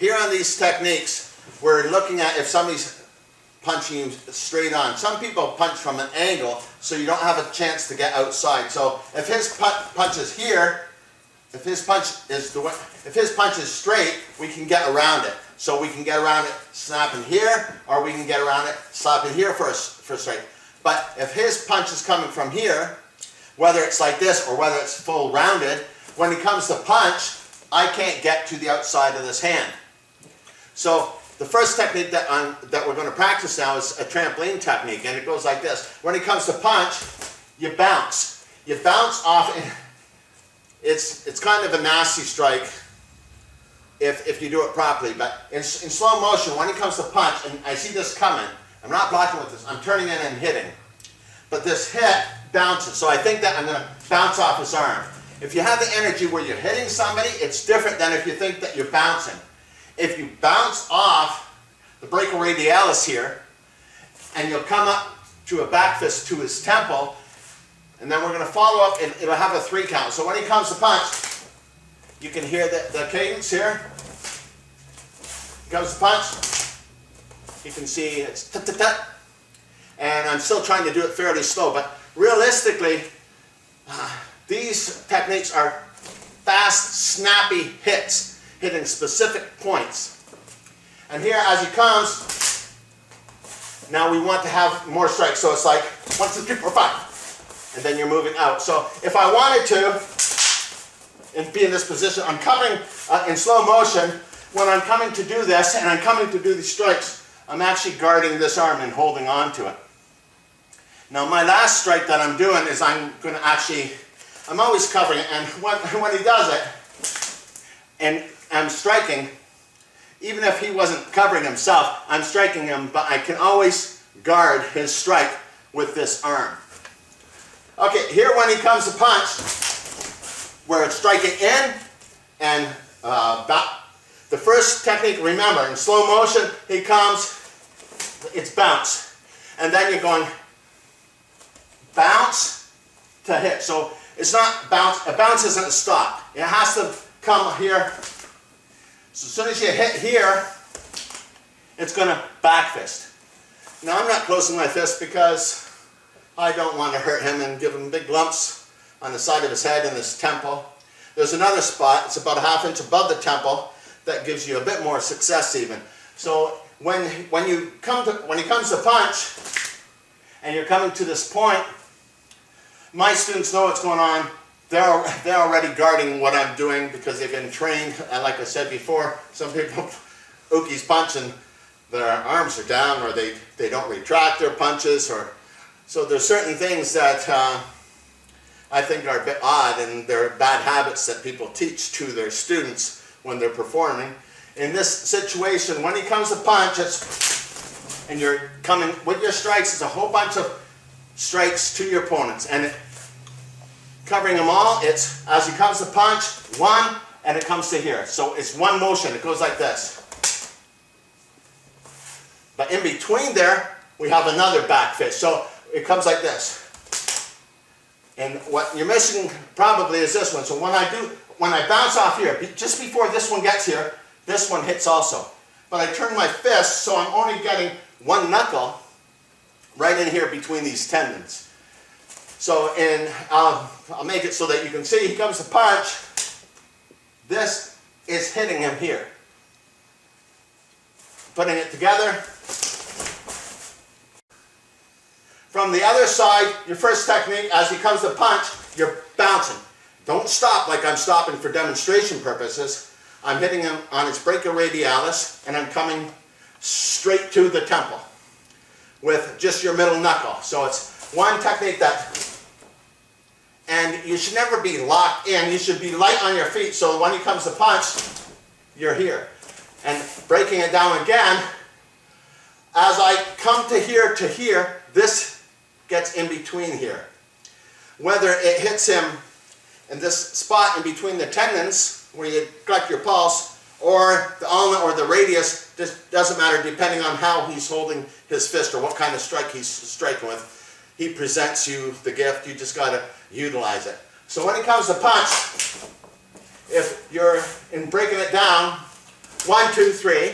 Here on these techniques, we're looking at if somebody's punching you straight on. Some people punch from an angle, so you don't have a chance to get outside. So if his punch is here, if his punch is straight, we can get around it. So we can get around it snapping here, or we can get around it slapping here for straight. But if his punch is coming from here, whether it's like this or whether it's full rounded, when he comes to punch, I can't get to the outside of this hand. So the first technique that we're going to practice now is a trampoline technique, and it goes like this. When it comes to punch, you bounce. You bounce off, and it's kind of a nasty strike if you do it properly. But in slow motion, when it comes to punch, and I see this coming, I'm not blocking with this, I'm turning in and hitting. But this hit bounces, so I think that I'm going to bounce off his arm. If you have the energy where you're hitting somebody, it's different than if you think that you're bouncing. If you bounce off the brachioradialis here, and you'll come up to a back fist to his temple, and then we're going to follow up, and it'll have a 3 count. So when he comes to punch, you can hear the cadence here. He comes to punch, you can see it's tut-tut-tut, and I'm still trying to do it fairly slow, but realistically, these techniques are fast, snappy hits, hitting specific points. And here, as he comes, now we want to have more strikes. So it's like 1, 2, 3, 4, 5, and then you're moving out. So if I wanted to, and be in this position, I'm coming in slow motion. When I'm coming to do this, and I'm coming to do these strikes, I'm actually guarding this arm and holding on to it. Now my last strike that I'm doing is I'm going to actually, I'm always covering it, and when he does it, and I'm striking, even if he wasn't covering himself, I'm striking him, but I can always guard his strike with this arm. Okay, here when he comes to punch, where it's striking in and back. The first technique, remember, in slow motion, he comes, it's bounce. And then you're going bounce to hit. So it's not bounce, a bounce isn't a stop. It has to come here. So as soon as you hit here, it's going to back fist. Now I'm not closing my fist because I don't want to hurt him and give him big lumps on the side of his head and his temple. There's another spot, it's about a ½ inch above the temple, that gives you a bit more success even. So when he comes to punch, and you're coming to this point, my students know what's going on. They're already guarding what I'm doing because they've been trained. And like I said before, some people, Uki's punch and their arms are down, or they don't retract their punches, or so there's certain things that I think are a bit odd, and they're bad habits that people teach to their students when they're performing. In this situation, when he comes to punch, and you're coming with your strikes, it's a whole bunch of strikes to your opponents, and covering them all, it's as he comes to punch, 1, and it comes to here. So it's one motion, it goes like this. But in between there, we have another back fist. So it comes like this. And what you're missing probably is this one. So when I bounce off here, just before this one gets here, this one hits also. But I turn my fist, so I'm only getting one knuckle right in here between these tendons. So I'll make it so that you can see he comes to punch. This is hitting him here. Putting it together. From the other side, your first technique, as he comes to punch, you're bouncing. Don't stop like I'm stopping for demonstration purposes. I'm hitting him on his brachioradialis, and I'm coming straight to the temple with just your middle knuckle. So it's one technique and you should never be locked in. You should be light on your feet, so when he comes to punch, you're here. And breaking it down again, as I come to here, this gets in between here. Whether it hits him in this spot in between the tendons, where you collect your pulse, or the ulna or the radius, just doesn't matter depending on how he's holding his fist or what kind of strike he's striking with. He presents you the gift, you just got to utilize it. So when it comes to punch, if you're in breaking it down, 1, 2, 3.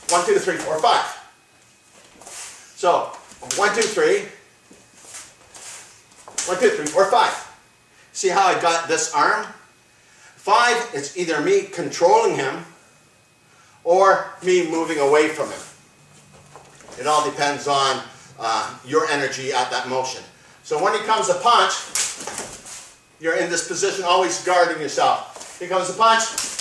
1, 2, 3, 4, 5. So 1, 2, 3. 1, 2, 3, 4, 5. See how I got this arm? 5, it's either me controlling him or me moving away from him. It all depends on your energy at that motion. So when he comes to punch, you're in this position always guarding yourself. Here comes the punch.